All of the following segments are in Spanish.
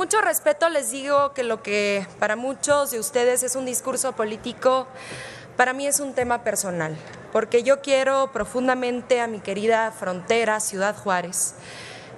mucho respeto les digo que lo que para muchos de ustedes es un discurso político, para mí es un tema personal, porque yo quiero profundamente a mi querida frontera, Ciudad Juárez,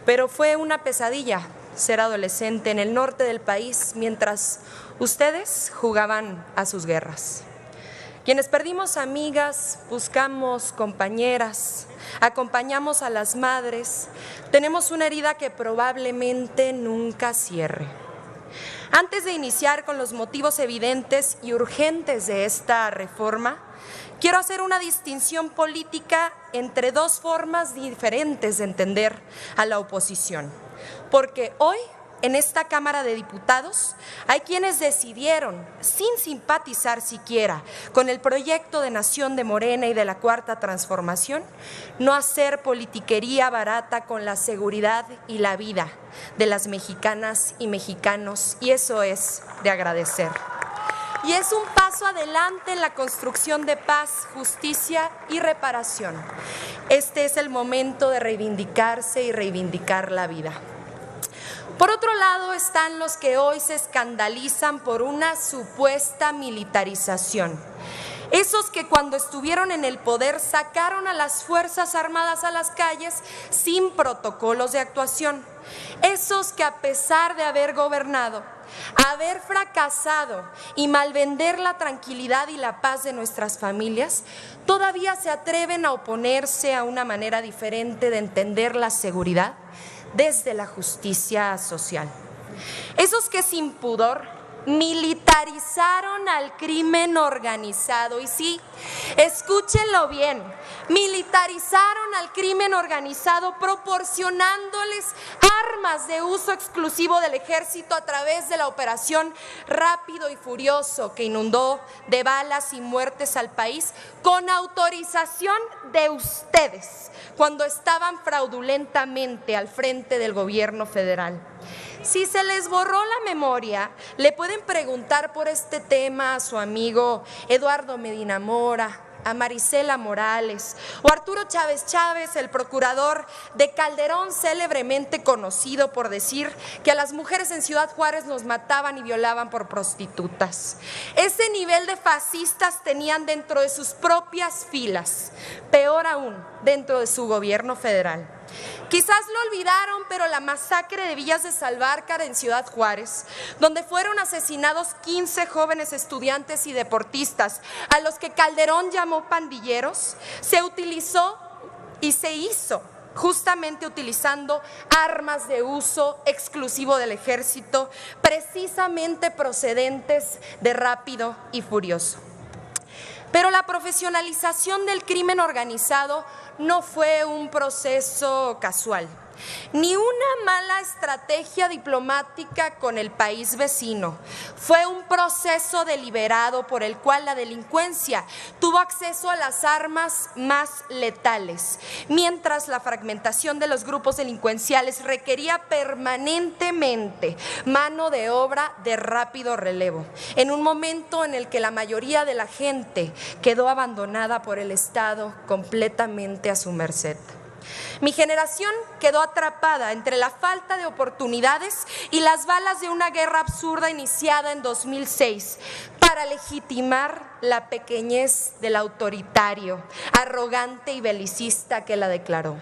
pero fue una pesadilla ser adolescente en el norte del país mientras ustedes jugaban a sus guerras. Quienes perdimos amigas, buscamos compañeras, acompañamos a las madres, tenemos una herida que probablemente nunca cierre. Antes de iniciar con los motivos evidentes y urgentes de esta reforma, quiero hacer una distinción política entre dos formas diferentes de entender a la oposición, porque hoy en esta Cámara de Diputados hay quienes decidieron, sin simpatizar siquiera con el proyecto de nación de Morena y de la Cuarta Transformación, no hacer politiquería barata con la seguridad y la vida de las mexicanas y mexicanos, y eso es de agradecer. Y es un paso adelante en la construcción de paz, justicia y reparación. Este es el momento de reivindicarse y reivindicar la vida. Por otro lado están los que hoy se escandalizan por una supuesta militarización. Esos que cuando estuvieron en el poder sacaron a las Fuerzas Armadas a las calles sin protocolos de actuación. Esos que a pesar de haber gobernado, haber fracasado y malvender la tranquilidad y la paz de nuestras familias, todavía se atreven a oponerse a una manera diferente de entender la seguridad desde la justicia social. Esos que sin pudor militarizaron al crimen organizado, y sí, escúchenlo bien, militarizaron al crimen organizado proporcionándoles armas de uso exclusivo del ejército a través de la operación Rápido y Furioso que inundó de balas y muertes al país con autorización de ustedes cuando estaban fraudulentamente al frente del gobierno federal. Si se les borró la memoria, le pueden preguntar por este tema a su amigo Eduardo Medina Mora, a Marisela Morales o Arturo Chávez Chávez, el procurador de Calderón, célebremente conocido por decir que a las mujeres en Ciudad Juárez los mataban y violaban por prostitutas. Ese nivel de fascistas tenían dentro de sus propias filas, peor aún, dentro de su gobierno federal. Quizás lo olvidaron, pero la masacre de Villas de Salvarcar en Ciudad Juárez, donde fueron asesinados 15 jóvenes estudiantes y deportistas, a los que Calderón llamó pandilleros, se utilizó y se hizo justamente utilizando armas de uso exclusivo del ejército, precisamente procedentes de Rápido y Furioso. Pero la profesionalización del crimen organizado no fue un proceso casual, ni una mala estrategia diplomática con el país vecino. Fue un proceso deliberado por el cual la delincuencia tuvo acceso a las armas más letales, mientras la fragmentación de los grupos delincuenciales requería permanentemente mano de obra de rápido relevo, en un momento en el que la mayoría de la gente quedó abandonada por el Estado completamente a su merced. Mi generación quedó atrapada entre la falta de oportunidades y las balas de una guerra absurda iniciada en 2006 para legitimar la pequeñez del autoritario, arrogante y belicista que la declaró.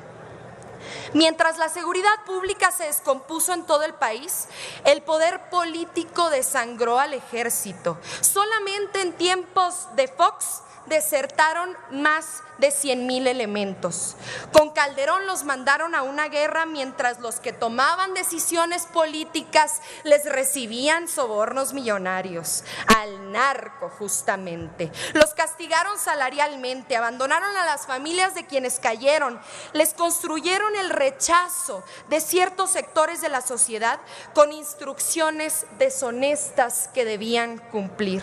Mientras la seguridad pública se descompuso en todo el país, el poder político desangró al ejército. Solamente en tiempos de Fox desertaron más de 100,000 elementos. Con Calderón los mandaron a una guerra mientras los que tomaban decisiones políticas les recibían sobornos millonarios, al narco justamente. Los castigaron salarialmente, abandonaron a las familias de quienes cayeron, les construyeron el rechazo de ciertos sectores de la sociedad con instrucciones deshonestas que debían cumplir.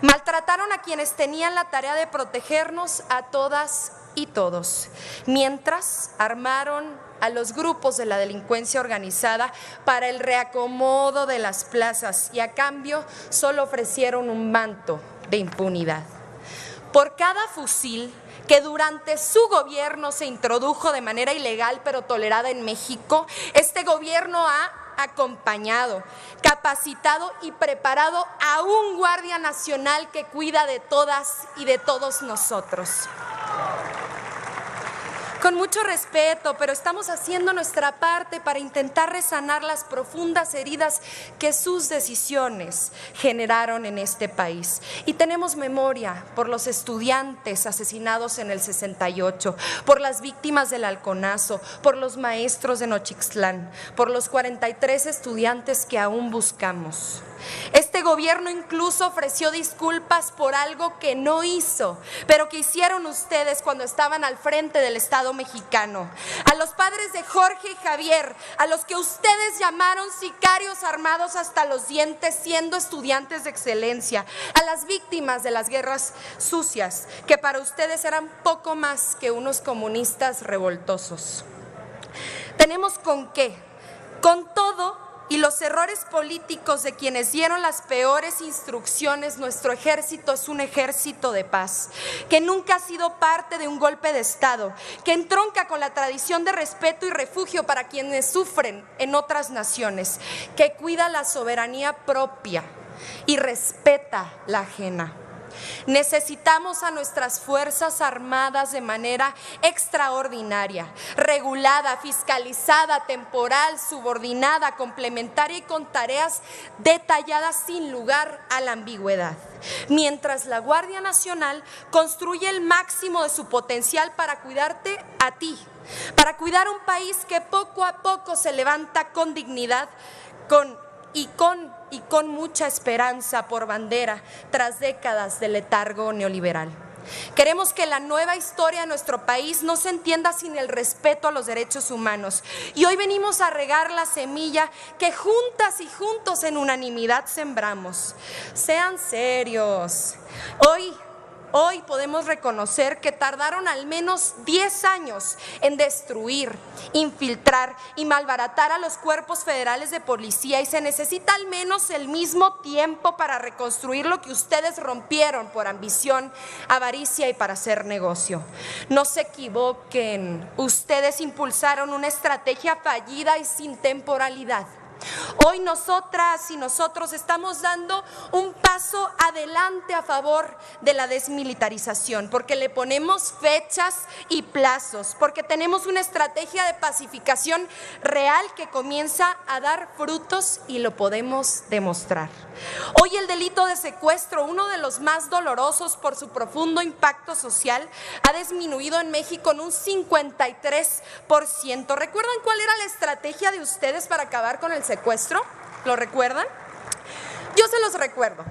Maltrataron a quienes tenían la tarea de protegernos a todas y todos, mientras armaron a los grupos de la delincuencia organizada para el reacomodo de las plazas y a cambio solo ofrecieron un manto de impunidad. Por cada fusil que durante su gobierno se introdujo de manera ilegal pero tolerada en México, este gobierno ha acompañado, capacitado y preparado a un Guardia Nacional que cuida de todas y de todos nosotros. Con mucho respeto, pero estamos haciendo nuestra parte para intentar resanar las profundas heridas que sus decisiones generaron en este país. Y tenemos memoria por los estudiantes asesinados en el 68, por las víctimas del halconazo, por los maestros de Nochixtlán, por los 43 estudiantes que aún buscamos. Este gobierno incluso ofreció disculpas por algo que no hizo, pero que hicieron ustedes cuando estaban al frente del Estado mexicano. A los padres de Jorge y Javier, a los que ustedes llamaron sicarios armados hasta los dientes siendo estudiantes de excelencia, a las víctimas de las guerras sucias, que para ustedes eran poco más que unos comunistas revoltosos. ¿Tenemos con qué? Con todo y los errores políticos de quienes dieron las peores instrucciones. Nuestro ejército es un ejército de paz, que nunca ha sido parte de un golpe de Estado, que entronca con la tradición de respeto y refugio para quienes sufren en otras naciones, que cuida la soberanía propia y respeta la ajena. Necesitamos a nuestras Fuerzas Armadas de manera extraordinaria, regulada, fiscalizada, temporal, subordinada, complementaria y con tareas detalladas sin lugar a la ambigüedad. Mientras la Guardia Nacional construye el máximo de su potencial para cuidarte a ti, para cuidar un país que poco a poco se levanta con dignidad, con mucha esperanza por bandera tras décadas de letargo neoliberal. Queremos que la nueva historia de nuestro país no se entienda sin el respeto a los derechos humanos. Y hoy venimos a regar la semilla que juntas y juntos en unanimidad sembramos. Sean serios. Hoy podemos reconocer que tardaron al menos 10 años en destruir, infiltrar y malbaratar a los cuerpos federales de policía, y se necesita al menos el mismo tiempo para reconstruir lo que ustedes rompieron por ambición, avaricia y para hacer negocio. No se equivoquen, ustedes impulsaron una estrategia fallida y sin temporalidad. Hoy nosotras y nosotros estamos dando un paso adelante a favor de la desmilitarización, porque le ponemos fechas y plazos, porque tenemos una estrategia de pacificación real que comienza a dar frutos y lo podemos demostrar. Hoy el delito de secuestro, uno de los más dolorosos por su profundo impacto social, ha disminuido en México en un 53%. ¿Recuerdan cuál era la estrategia de ustedes para acabar con el secuestro? ¿Lo recuerdan? Yo se los recuerdo.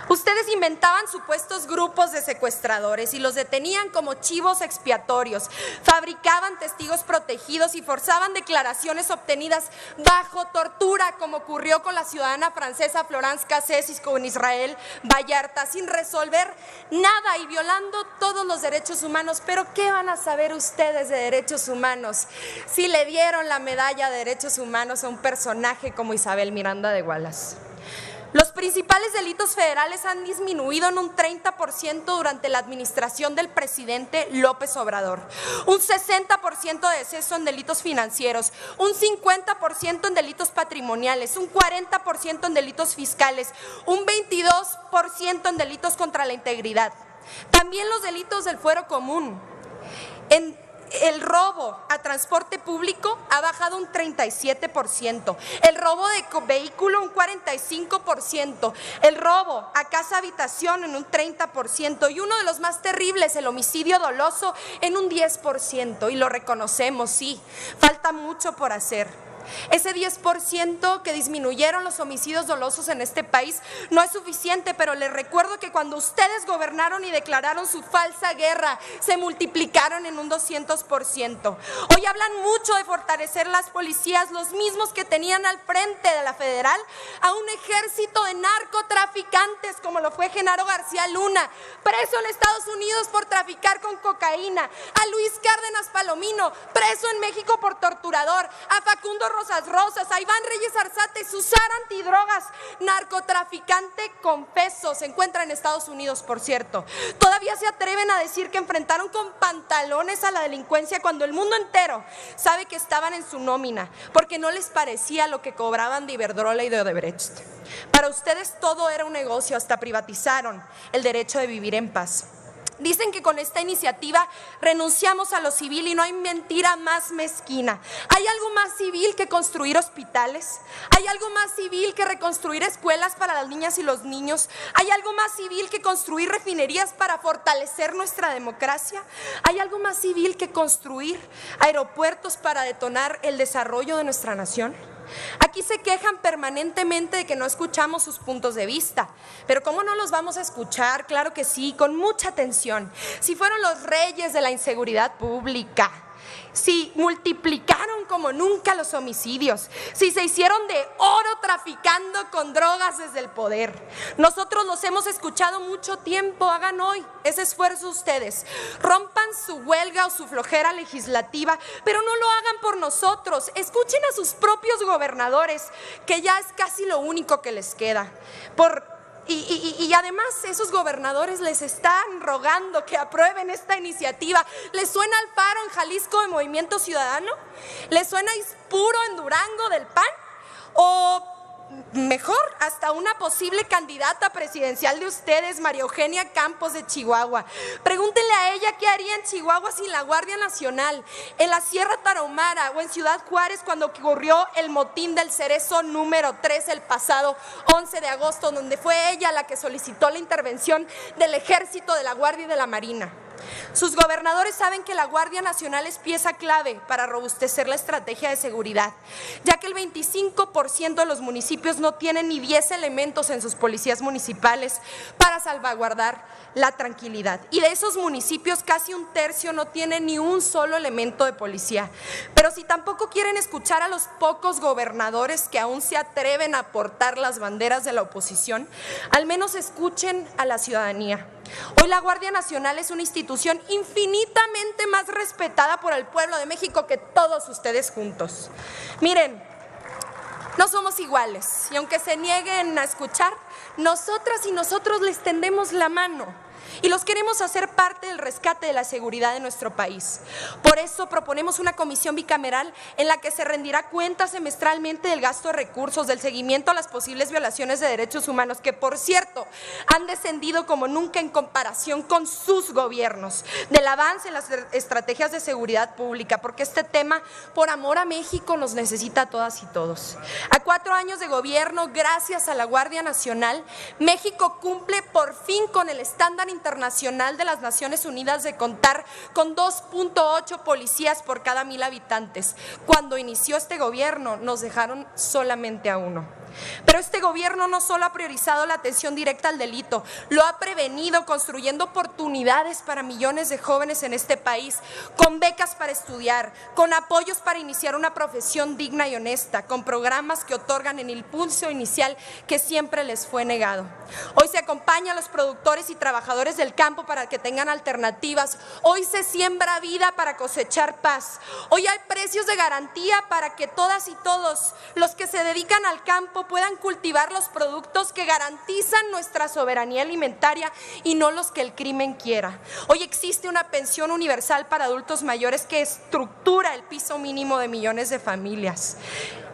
Ustedes inventaban supuestos grupos de secuestradores y los detenían como chivos expiatorios, fabricaban testigos protegidos y forzaban declaraciones obtenidas bajo tortura, como ocurrió con la ciudadana francesa Florence Cassés y con Israel Vallarta, sin resolver nada y violando todos los derechos humanos. Pero ¿qué van a saber ustedes de derechos humanos si le dieron la medalla de derechos humanos a un personaje como Isabel Miranda de Wallace? Los principales delitos federales han disminuido en un 30% durante la administración del presidente López Obrador, un 60% de deceso en delitos financieros, un 50% en delitos patrimoniales, un 40% en delitos fiscales, un 22% en delitos contra la integridad. También los delitos del fuero común. El robo a transporte público ha bajado un 37%, el robo de vehículo un 45%, el robo a casa habitación en un 30% y uno de los más terribles, el homicidio doloso, en un 10%. Y lo reconocemos, sí, falta mucho por hacer. Ese 10% que disminuyeron los homicidios dolosos en este país no es suficiente, pero les recuerdo que cuando ustedes gobernaron y declararon su falsa guerra, se multiplicaron en un 200%. Hoy hablan mucho de fortalecer las policías, los mismos que tenían al frente de la federal a un ejército de narcotraficantes, como lo fue Genaro García Luna, preso en Estados Unidos por traficar con cocaína, a Luis Cárdenas Palomino, preso en México por torturador, a Facundo Rosas Rosas, a Iván Reyes Arzate, Susana Antidrogas, narcotraficante confeso, se encuentra en Estados Unidos, por cierto. Todavía se atreven a decir que enfrentaron con pantalones a la delincuencia cuando el mundo entero sabe que estaban en su nómina, porque no les parecía lo que cobraban de Iberdrola y de Odebrecht. Para ustedes todo era un negocio, hasta privatizaron el derecho de vivir en paz. Dicen que con esta iniciativa renunciamos a lo civil y no hay mentira más mezquina. ¿Hay algo más civil que construir hospitales? ¿Hay algo más civil que reconstruir escuelas para las niñas y los niños? ¿Hay algo más civil que construir refinerías para fortalecer nuestra democracia? ¿Hay algo más civil que construir aeropuertos para detonar el desarrollo de nuestra nación? Aquí se quejan permanentemente de que no escuchamos sus puntos de vista, pero ¿cómo no los vamos a escuchar? Claro que sí, con mucha atención. Si fueron los reyes de la inseguridad pública, si multiplicaron como nunca los homicidios, si se hicieron de oro traficando con drogas desde el poder. Nosotros los hemos escuchado mucho tiempo, hagan hoy ese esfuerzo ustedes. Rompan su huelga o su flojera legislativa, pero no lo hagan por nosotros. Escuchen a sus propios gobernadores, que ya es casi lo único que les queda. Y además esos gobernadores les están rogando que aprueben esta iniciativa. ¿Les suena Alfaro en Jalisco de Movimiento Ciudadano? ¿Les suena Ispuro en Durango del PAN? ¿O mejor, hasta una posible candidata presidencial de ustedes, María Eugenia Campos de Chihuahua? Pregúntenle a ella qué haría en Chihuahua sin la Guardia Nacional, en la Sierra Tarahumara o en Ciudad Juárez cuando ocurrió el motín del Cerezo número 3 el pasado 11 de agosto, donde fue ella la que solicitó la intervención del Ejército, de la Guardia y de la Marina. Sus gobernadores saben que la Guardia Nacional es pieza clave para robustecer la estrategia de seguridad, ya que el 25% de los municipios no tienen ni 10 elementos en sus policías municipales para salvaguardar la tranquilidad. Y de esos municipios casi un tercio no tiene ni un solo elemento de policía. Pero si tampoco quieren escuchar a los pocos gobernadores que aún se atreven a portar las banderas de la oposición, al menos escuchen a la ciudadanía. Hoy la Guardia Nacional es una institución infinitamente más respetada por el pueblo de México que todos ustedes juntos. Miren, no somos iguales y aunque se nieguen a escuchar, nosotras y nosotros les tendemos la mano y los queremos hacer parte del rescate de la seguridad de nuestro país. Por eso proponemos una comisión bicameral en la que se rendirá cuenta semestralmente del gasto de recursos, del seguimiento a las posibles violaciones de derechos humanos, que por cierto han descendido como nunca en comparación con sus gobiernos, del avance en las estrategias de seguridad pública, porque este tema, por amor a México, nos necesita a todas y todos. A 4 años de gobierno, gracias a la Guardia Nacional, México cumple por fin con el estándar internacional de las Naciones Unidas de contar con 2.8 policías por cada 1,000 habitantes. Cuando inició este gobierno nos dejaron solamente a 1. Pero este gobierno no solo ha priorizado la atención directa al delito, lo ha prevenido construyendo oportunidades para millones de jóvenes en este país, con becas para estudiar, con apoyos para iniciar una profesión digna y honesta, con programas que otorgan el impulso inicial que siempre les fue negado. Hoy se acompaña a los productores y trabajadores del campo para que tengan alternativas. Hoy se siembra vida para cosechar paz. Hoy hay precios de garantía para que todas y todos los que se dedican al campo puedan cultivar los productos que garantizan nuestra soberanía alimentaria y no los que el crimen quiera. Hoy existe una pensión universal para adultos mayores que estructura el piso mínimo de millones de familias.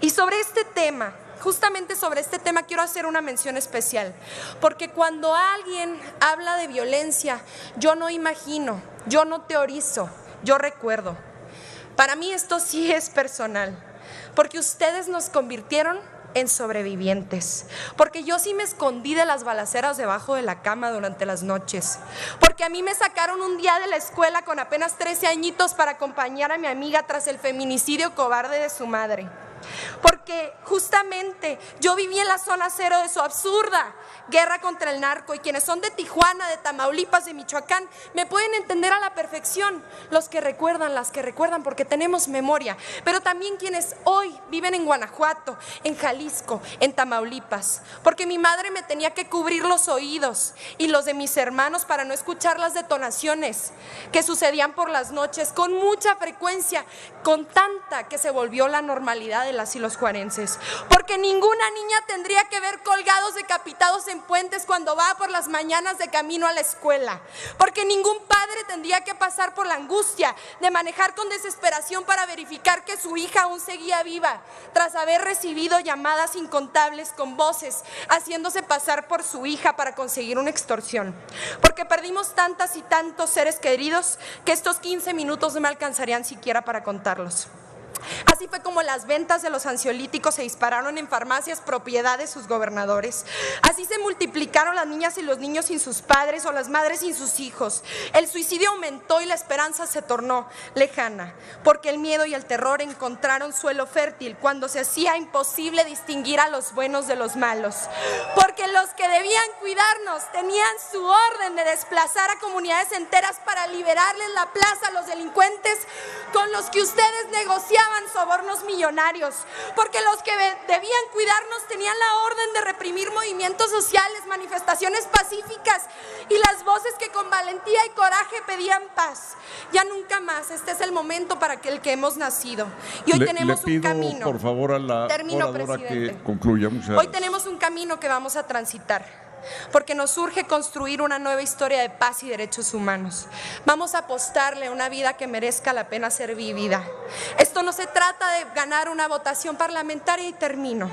Y sobre este tema, justamente sobre este tema quiero hacer una mención especial, porque cuando alguien habla de violencia, yo no imagino, yo no teorizo, yo recuerdo. Para mí esto sí es personal, porque ustedes nos convirtieron en sobrevivientes, porque yo sí me escondí de las balaceras debajo de la cama durante las noches, porque a mí me sacaron un día de la escuela con apenas 13 añitos para acompañar a mi amiga tras el feminicidio cobarde de su madre, porque porque justamente yo viví en la zona cero de su absurda guerra contra el narco, y quienes son de Tijuana, de Tamaulipas, de Michoacán, me pueden entender a la perfección, los que recuerdan, las que recuerdan, porque tenemos memoria, pero también quienes hoy viven en Guanajuato, en Jalisco, en Tamaulipas, porque mi madre me tenía que cubrir los oídos y los de mis hermanos para no escuchar las detonaciones que sucedían por las noches con mucha frecuencia, con tanta que se volvió la normalidad de las y los juarenses, porque ninguna niña tendría que ver colgados decapitados en puentes cuando va por las mañanas de camino a la escuela, porque ningún padre tendría que pasar por la angustia de manejar con desesperación para verificar que su hija aún seguía viva, tras haber recibido llamadas incontables con voces haciéndose pasar por su hija para conseguir una extorsión, porque perdimos tantas y tantos seres queridos que estos 15 minutos no me alcanzarían siquiera para contarlos. Así fue como las ventas de los ansiolíticos se dispararon en farmacias propiedad de sus gobernadores. Así se multiplicaron las niñas y los niños sin sus padres o las madres sin sus hijos. El suicidio aumentó y la esperanza se tornó lejana, porque el miedo y el terror encontraron suelo fértil cuando se hacía imposible distinguir a los buenos de los malos, porque los que debían cuidarnos tenían su orden de desplazar a comunidades enteras para liberarles la plaza a los delincuentes con los que ustedes negociaban sobornos millonarios, porque los que debían cuidarnos tenían la orden de reprimir movimientos sociales, manifestaciones pacíficas y las voces que con valentía y coraje pedían paz. Ya nunca más, este es el momento para el que hemos nacido. Y hoy tenemos un camino. Por favor, a la oradora que concluya. Hoy tenemos un camino que vamos a transitar, porque nos urge construir una nueva historia de paz y derechos humanos. Vamos a apostarle a una vida que merezca la pena ser vivida. Esto no se trata de ganar una votación parlamentaria, y termino.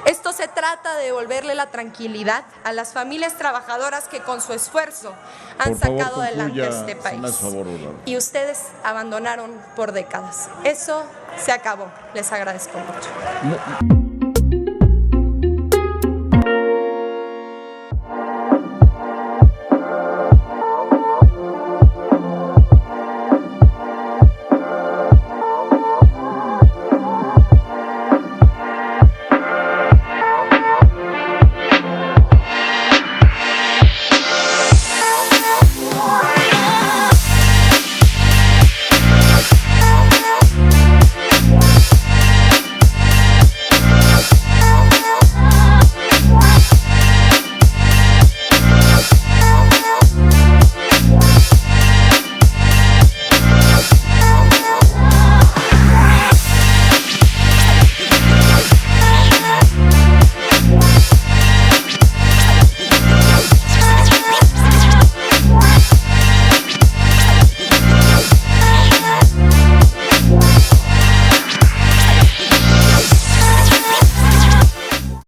Esto se trata de devolverle la tranquilidad a las familias trabajadoras que con su esfuerzo han sacado adelante este país. Y ustedes abandonaron por décadas. Eso se acabó. Les agradezco mucho.